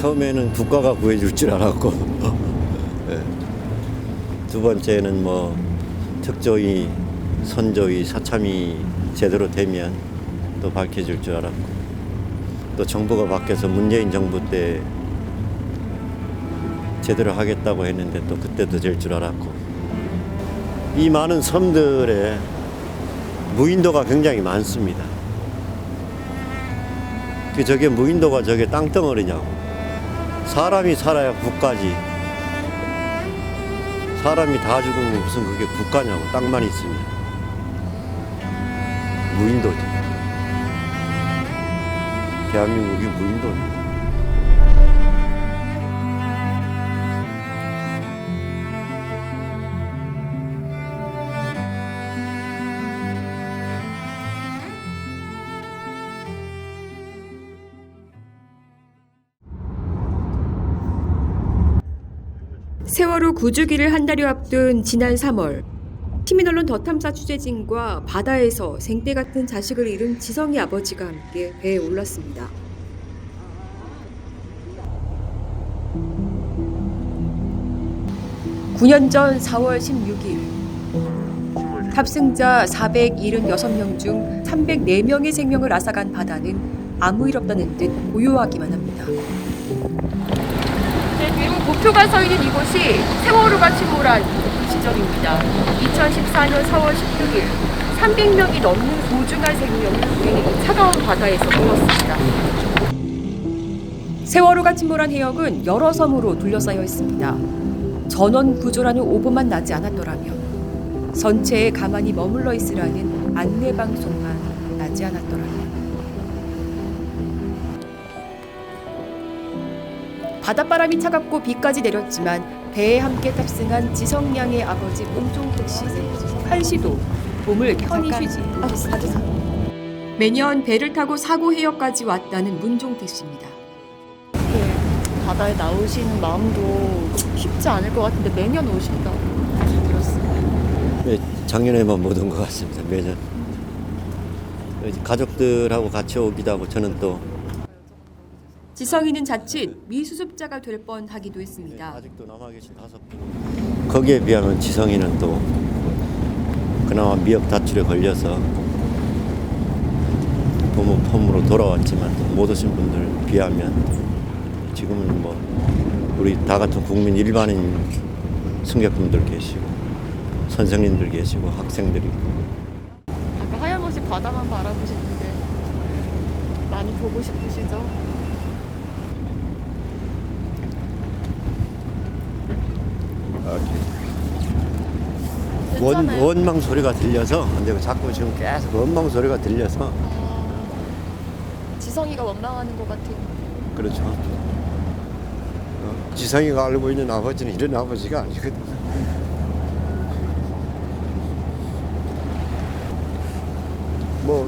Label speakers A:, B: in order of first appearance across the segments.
A: 처음에는 국가가 구해줄 줄 알았고 예. 두 번째는 뭐 특조위, 선조위, 사참위 제대로 되면 또 밝혀줄 줄 알았고 또 정부가 바뀌어서 문재인 정부 때 제대로 하겠다고 했는데 또 그때도 될 줄 알았고 이 많은 섬들에 무인도가 굉장히 많습니다. 저게 무인도가 저게 땅덩어리냐고. 사람이 살아야 국가지. 사람이 다 죽으면 무슨 그게 국가냐고. 땅만 있으면. 무인도지. 대한민국이 무인도지.
B: 세월호 구주기를 한 달여 앞둔 지난 3월 시민언론 더 탐사 취재진과 바다에서 생떼 같은 자식을 잃은 지성이 아버지가 함께 배에 올랐습니다. (9년) 전 4월 16일 탑승자 476명 중 304명의 생명을 앗아간 바다는 아무 일 없다는 듯 고요하기만 합니다.
C: 미국 목표가 서 있는 이곳이 세월호가 침몰한 지점입니다. 2014년 4월 16일 300명이 넘는 소중한 생명을 우리는 이 차가운 바다에서 잃었습니다.
B: 세월호가 침몰한 해역은 여러 섬으로 둘러싸여 있습니다. 전원 구조라는 오보만 나지 않았더라면, 선체에 가만히 머물러 있으라는 안내 방송만 나지 않았더라면. 바닷바람이 차갑고 비까지 내렸지만 배에 함께 탑승한 지성 양의 아버지 문종택 씨 한시도 몸을 편히 쉬지 못했습니다. 매년 배를 타고 사고 해역까지 왔다는 문종택 씨입니다.
C: 바다에 나오시는 마음도 쉽지 않을 것 같은데 매년 오신다고 들었어요.
A: 네, 작년에만 못 온 것 같습니다. 매년. 가족들하고 같이 오기도 하고 저는 또
B: 지성이는 자칫 미수습자가 될 뻔하기도 했습니다.
A: 아직도 남아 계신 5분. 거기에 비하면 지성이는 또 그나마 미역 다출에 걸려서 부모 펌으로 돌아왔지만 못 오신 분들 비하면 지금은 뭐 우리 다 같은 국민 일반인 승객분들 계시고 선생님들 계시고 학생들이
C: 아까 하염없이 바다만 바라보시는데 많이 보고 싶으시죠?
A: 원망 소리가 들려서 근데 자꾸 지금 계속 원망 소리가 들려서
C: 지성이가 원망하는 것 같아요.
A: 그렇죠. 지성이가 알고 있는 아버지는 이런 아버지가 아니거든. 뭐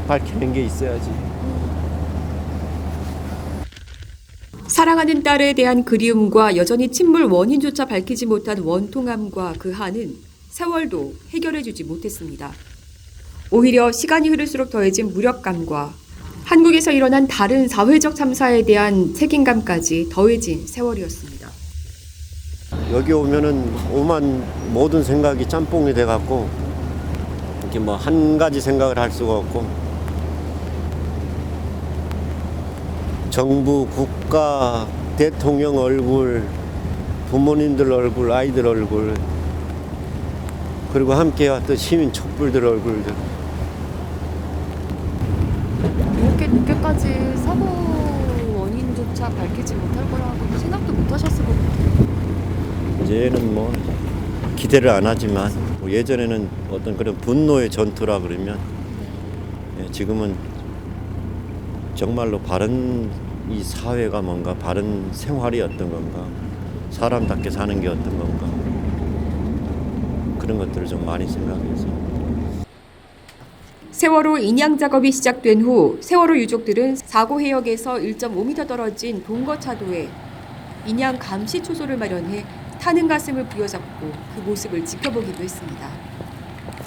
A: 밝히는 게 있어야지.
B: 사랑하는 딸에 대한 그리움과 여전히 침몰 원인조차 밝히지 못한 원통함과 그 한은 세월도 해결해주지 못했습니다. 오히려 시간이 흐를수록 더해진 무력감과 한국에서 일어난 다른 사회적 참사에 대한 책임감까지 더해진 세월이었습니다.
A: 여기 오면은 오만 모든 생각이 짬뽕이 돼갖고 이렇게 뭐 한 가지 생각을 할 수가 없고 정부, 국가, 대통령 얼굴, 부모님들 얼굴, 아이들 얼굴 그리고 함께 왔던 시민 촛불들 얼굴들
C: 이렇게 늦게까지 사고 원인조차 밝히지 못할 거라고 생각도 못 하셨을 것 같아요.
A: 이제는 뭐 기대를 안 하지만 뭐 예전에는 어떤 그런 분노의 전투라 그러면 지금은 정말로 바른 이 사회가 뭔가 바른 생활이 어떤 건가 사람답게 사는 게 어떤 건가 그런 것들을 좀 많이 생각해서
B: 세월호 인양 작업이 시작된 후 세월호 유족들은 사고 해역에서 1.5m 떨어진 동거차도에 인양 감시 초소를 마련해 타는 가슴을 부여잡고 그 모습을 지켜보기도 했습니다.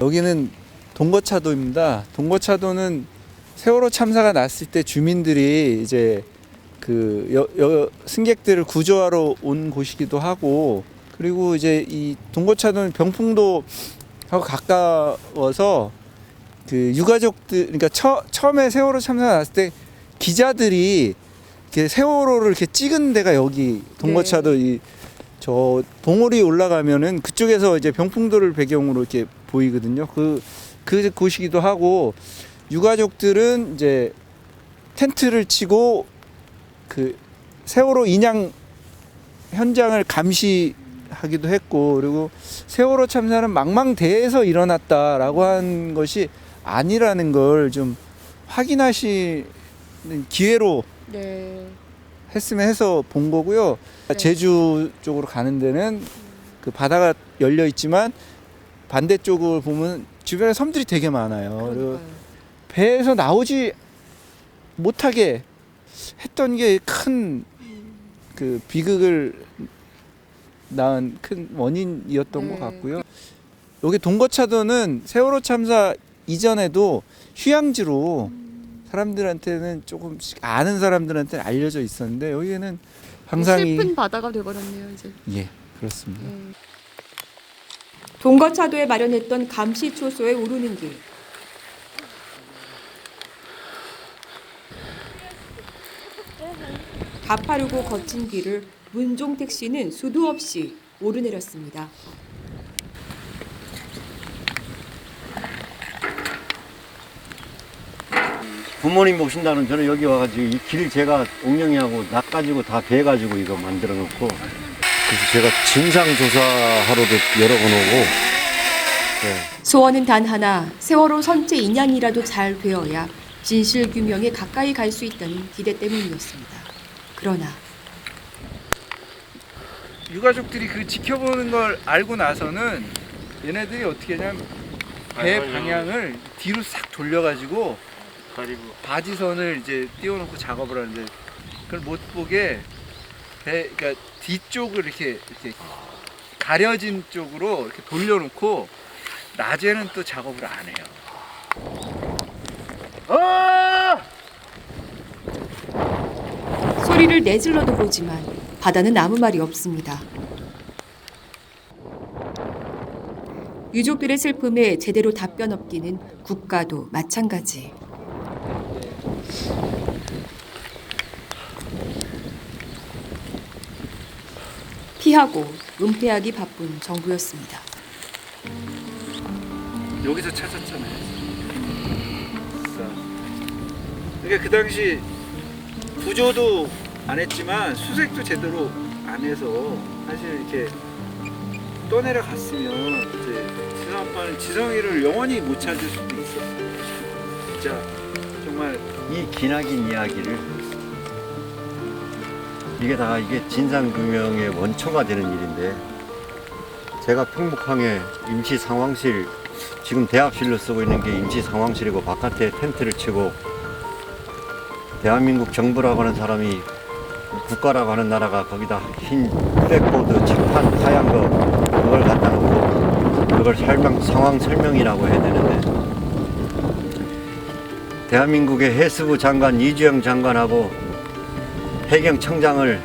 D: 여기는 동거차도입니다. 동거차도는 세월호 참사가 났을 때 주민들이 이제 승객들을 구조하러 온 곳이기도 하고, 그리고 이제 이 동거차도는 병풍도하고 가까워서 그 유가족들, 그러니까 처음에 세월호 참사 났을 때 기자들이 이렇게 세월호를 이렇게 찍은 데가 여기 동거차도 저 봉우리 올라가면은 그쪽에서 이제 병풍도를 배경으로 이렇게 보이거든요. 그 곳이기도 하고, 유가족들은 이제 텐트를 치고 그 세월호 인양 현장을 감시하기도 했고, 그리고 세월호 참사는 망망대해에서 일어났다라고 한 것이 아니라는 걸 좀 확인하시는 기회로
C: 네.
D: 했으면 해서 본 거고요. 제주 쪽으로 가는 데는 그 바다가 열려 있지만 반대쪽을 보면 주변에 섬들이 되게 많아요. 그리고
C: 그러니까요.
D: 배에서 나오지 못하게 했던 게 큰 그 비극을 낳은 큰 원인이었던
C: 네.
D: 것 같고요. 여기 동거차도는 세월호 참사 이전에도 휴양지로 사람들한테는 조금씩 아는 사람들한테는 알려져 있었는데, 여기에는 항상
C: 슬픈 바다가 돼버렸네요 이제.
D: 예, 그렇습니다.
B: 동거차도에 마련했던 감시 초소에 오르는 길. 가파르고 거친 길을 문종 택시는 수도 없이 오르내렸습니다.
A: 부모님 모신다는 저는 여기 와가지고 이 길 제가 옥령이하고 낚아지고 다 베가지고 이거 만들어 놓고, 그래서 제가 진상조사하러도 여러 번 오고.
B: 소원은 단 하나, 세월호 선체 인양이라도 잘 되어야 진실 규명에 가까이 갈 수 있다는 기대 때문이었습니다. 그러나
D: 유가족들이 그 지켜보는 걸 알고 나서는 얘네들이 어떻게 하냐면 배 방향을 뒤로 싹 돌려가지고 바지선을 이제 띄워놓고 작업을 하는데, 그걸 못 보게 그러니까 뒤쪽을 이렇게 가려진 쪽으로 이렇게 돌려놓고 낮에는 또 작업을 안 해요.
B: 소리를 내질러도 보지만 바다는 아무 말이 없습니다. 유족들의 슬픔에 제대로 답변 없기는 국가도 마찬가지. 피하고 은폐하기 바쁜 정부였습니다.
D: 여기서 찾았잖아요. 그러니까 그 당시 구조도 안 했지만 수색도 제대로 안 해서 사실 이렇게 떠내려 갔으면 이제 지성 아빠는 지성이를 영원히 못 찾을 수도 있었어요. 진짜 정말
A: 이 기나긴 이야기를, 이게 진상규명의 원초가 되는 일인데, 제가 평북항에 임시 상황실, 지금 대합실로 쓰고 있는 게 임시 상황실이고, 바깥에 텐트를 치고, 대한민국 정부라고 하는 사람이, 국가라고 하는 나라가 거기다 흰 블랙보드 칠판 하얀 거 그걸 갖다 놓고 그걸 상황 설명이라고 해야 되는데, 대한민국의 해수부 장관 이주영 장관하고 해경청장을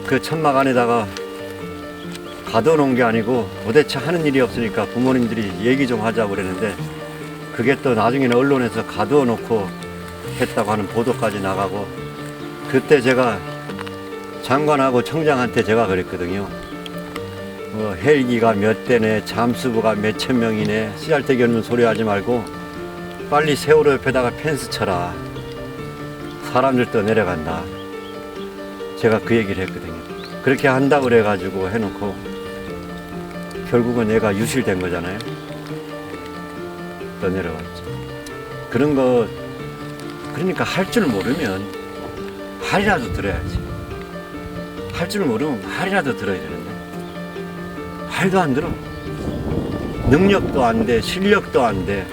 A: 그 천막 안에다가 가둬놓은 게 아니고 도대체 하는 일이 없으니까 부모님들이 얘기 좀 하자고 그랬는데, 그게 또 나중에는 언론에서 가둬놓고 했다고 하는 보도까지 나가고, 그때 제가 장관하고 청장한테 제가 그랬거든요. 헬기가 몇 대네, 잠수부가 몇천 명이네, 쓰잘데기 없는 소리 하지 말고 빨리 세월호 옆에다가 펜스 쳐라. 사람들도 내려간다. 제가 그 얘기를 했거든요. 그렇게 한다고 그래가지고 해놓고 결국은 얘가 유실된 거잖아요. 또 내려갔죠. 그런 거, 그러니까 할 줄 모르면 말이라도 들어야지. 할 줄 모르면 말이라도 들어야 되는데 말도 안 들어. 능력도 안 돼, 실력도 안 돼.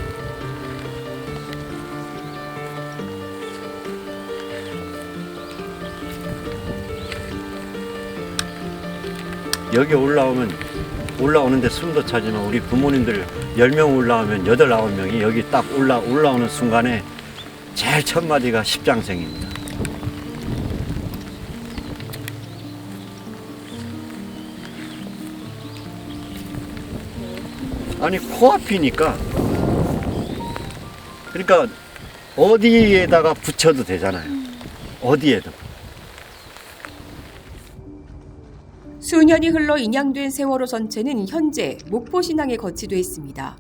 A: 여기 올라오는데 숨도 차지만 우리 부모님들 10명 올라오면 8, 9명이 여기 딱 올라오는 순간에 제일 첫 마디가 십장생입니다. 아니 코앞이니까 그러니까 어디에다가 붙여도 되잖아요. 어디에도.
B: 수년이 흘러 인양된 세월호 전체는 현재 목포신항에 거치돼 있습니다.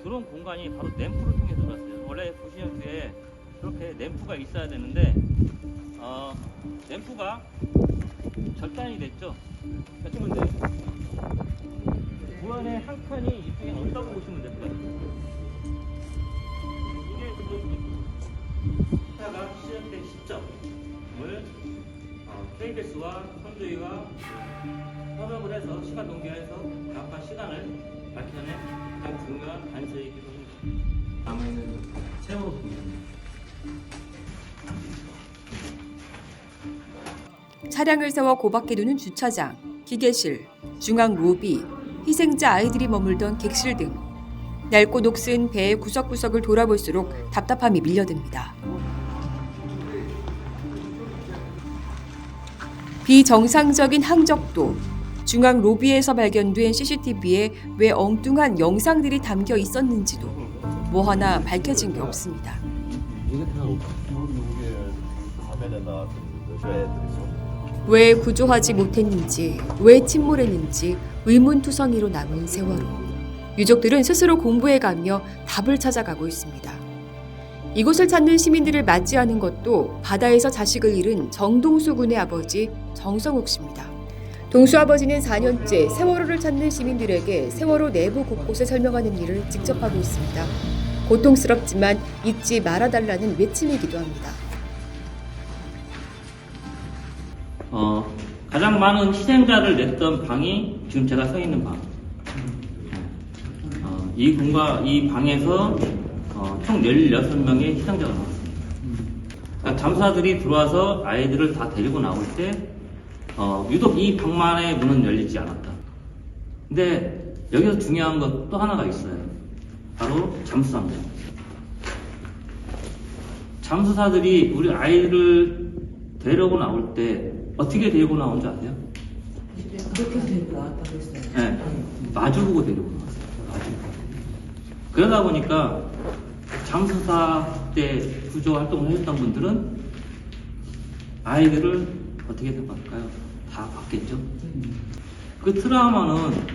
E: 들어온 공간이 바로 램프를 통해 들어왔어요. 원래 보시면 뒤에 이렇게 램프가 있어야 되는데 램프가 절단이 됐죠. 그런데 무안에 한 칸이 이쪽에 없다고 보시면 될 것 같아요. 이게 공사가 시작된 시점을 KBS와 선주위가 협업을 해서 시간 동기화해서 약간 시간을 밝혀낸 가장 중요한 단서이기도 합니다. 남아있는 세월호 부분입니다.
B: 차량을 세워 고밖에 두는 주차장, 기계실, 중앙 로비, 희생자 아이들이 머물던 객실 등 얇고 녹슨 배의 구석구석을 돌아볼수록 답답함이 밀려듭니다. 비정상적인 항적도, 중앙 로비에서 발견된 CCTV에 왜 엉뚱한 영상들이 담겨 있었는지도 뭐 하나 밝혀진 게 없습니다. 왜 구조하지 못했는지, 왜 침몰했는지 의문투성이로 남은 세월호. 유족들은 스스로 공부해가며 답을 찾아가고 있습니다. 이곳을 찾는 시민들을 맞이하는 것도 바다에서 자식을 잃은 정동수 군의 아버지 정성욱 씨입니다. 동수 아버지는 4년째 세월호를 찾는 시민들에게 세월호 내부 곳곳을 설명하는 일을 직접 하고 있습니다. 고통스럽지만 잊지 말아달라는 외침이기도 합니다.
E: 가장 많은 희생자를 냈던 방이 지금 제가 서 있는 방. 이 방에서 총 16명의 희생자가 나왔습니다. 그러니까 잠수사들이 들어와서 아이들을 다 데리고 나올 때 유독 이 방만의 문은 열리지 않았다. 근데 여기서 중요한 것 또 하나가 있어요. 바로 잠수사입니다. 잠수사들이 우리 아이들을 데리고 나올 때 어떻게 데리고 나온 줄 아세요?
F: 그렇게 데리고 나왔다고 했어요.
E: 네, 마주보고 데리고 나왔어요. 마주보고. 그러다 보니까 잠수사 때 구조 활동을 했던 분들은 아이들을 어떻게든 볼까요? 다 봤겠죠? 그 트라우마는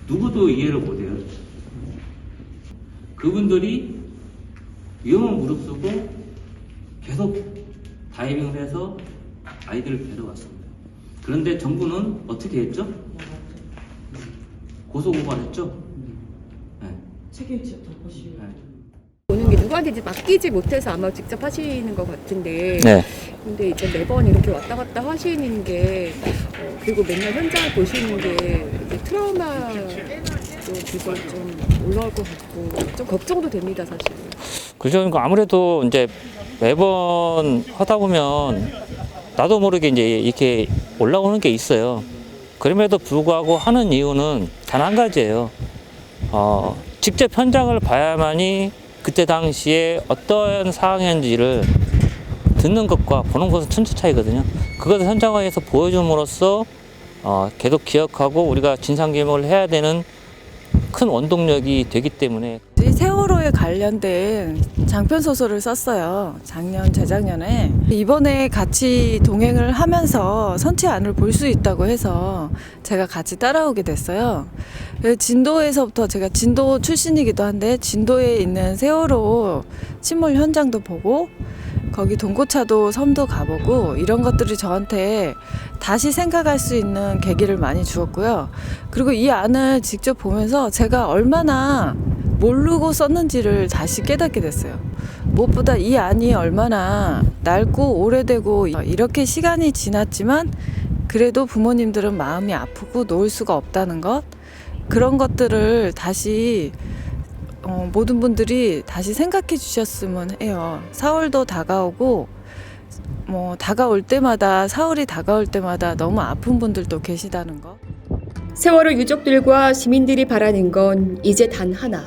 E: 누구도 이해를 못해요. 그분들이 위험을 무릅쓰고 계속 다이빙을 해서 아이들을 데려왔습니다. 그런데 정부는 어떻게 했죠? 고소고발했죠? 네.
F: 책임질 것이.
E: 네.
C: 보는 게 누구한테 이제 맡기지 못해서 아마 직접 하시는 것 같은데.
E: 네.
C: 근데 이제 매번 이렇게 왔다 갔다 하시는 게 그리고 맨날 현장을 보시는 게 이제 트라우마도 계속 좀 올라올 것 같고 좀 걱정도 됩니다, 사실.
E: 그죠. 그러니까 아무래도 이제 매번 하다 보면 나도 모르게 이제 이렇게 올라오는 게 있어요. 그럼에도 불구하고 하는 이유는 단 한 가지예요. 직접 현장을 봐야만이 그때 당시에 어떤 상황이었는지를 듣는 것과 보는 것은 천지 차이거든요. 그것을 현장에서 보여줌으로써 계속 기억하고 우리가 진상규명을 해야 되는 큰 원동력이 되기 때문에.
F: 세월호에 관련된 장편 소설을 썼어요. 작년, 재작년에. 이번에 같이 동행을 하면서 선취안을 볼 수 있다고 해서 제가 같이 따라오게 됐어요. 진도에서부터 제가 진도 출신이기도 한데 진도에 있는 세월호 침몰 현장도 보고 거기 동고차도 섬도 가보고 이런 것들이 저한테 다시 생각할 수 있는 계기를 많이 주었고요. 그리고 이 안을 직접 보면서 제가 얼마나 모르고 썼는지를 다시 깨닫게 됐어요. 무엇보다 이 안이 얼마나 낡고 오래되고 이렇게 시간이 지났지만 그래도 부모님들은 마음이 아프고 놓을 수가 없다는 것, 그런 것들을 다시 모든 분들이 다시 생각해 주셨으면 해요. 4월도 다가오고 다가올 때마다 4월이 다가올 때마다 너무 아픈 분들도 계시다는 거.
B: 세월호 유족들과 시민들이 바라는 건 이제 단 하나.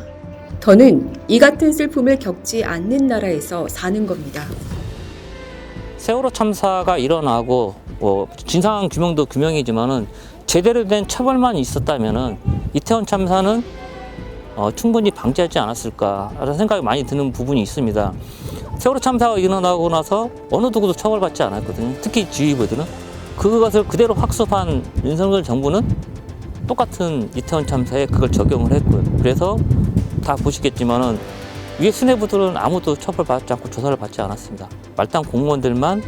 B: 더는 이 같은 슬픔을 겪지 않는 나라에서 사는 겁니다.
E: 세월호 참사가 일어나고 진상 규명도 규명이지만은 제대로 된 처벌만 있었다면은 이태원 참사는 충분히 방지하지 않았을까라는 생각이 많이 드는 부분이 있습니다. 세월호 참사가 일어나고 나서 어느 누구도 처벌받지 않았거든요. 특히 지휘부들은. 그것을 그대로 학습한 윤석열 정부는 똑같은 이태원 참사에 그걸 적용을 했고요. 그래서 다 보시겠지만은 위에 수뇌부들은 아무도 처벌받지 않고 조사를 받지 않았습니다. 말단 공무원들만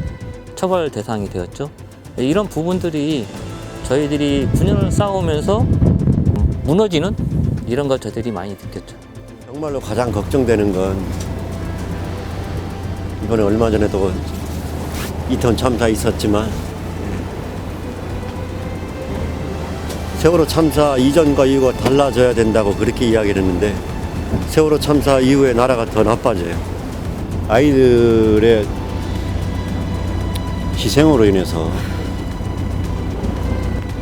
E: 처벌 대상이 되었죠. 이런 부분들이 저희들이 9년을 싸우면서 무너지는 이런 걸 저희들이 많이 느꼈죠.
A: 정말로 가장 걱정되는 건 이번에 얼마 전에도 이태원 참사 있었지만 세월호 참사 이전과 이후가 달라져야 된다고 그렇게 이야기를 했는데 세월호 참사 이후에 나라가 더 나빠져요. 아이들의 희생으로 인해서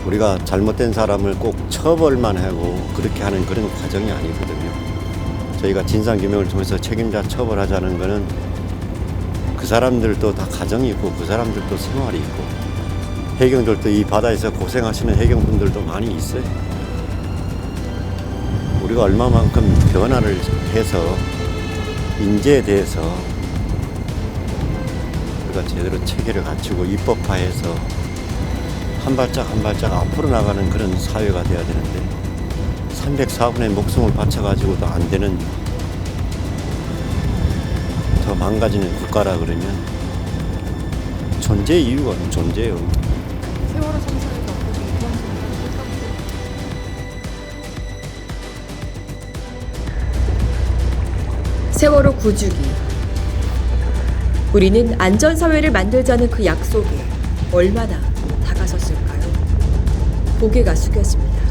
A: 우리가 잘못된 사람을 꼭 처벌만 하고 그렇게 하는 그런 과정이 아니거든요. 저희가 진상규명을 통해서 책임자 처벌하자는 거는 그 사람들도 다 가정이 있고 그 사람들도 생활이 있고 해경들도 이 바다에서 고생하시는 해경분들도 많이 있어요. 우리가 얼마만큼 변화를 해서 인재에 대해서 우리가 제대로 체계를 갖추고 입법화해서 한 발짝 한 발짝 앞으로 나가는 그런 사회가 돼야 되는데 304분의 목숨을 바쳐가지고도 안 되는 더 망가지는 국가라 그러면 존재 이유가 존재예요.
C: 세월호 참사에서
B: 세월호 구주기. 우리는 안전사회를 만들자는 그 약속에 얼마나 다가섰을까요? 고개가 숙여집니다.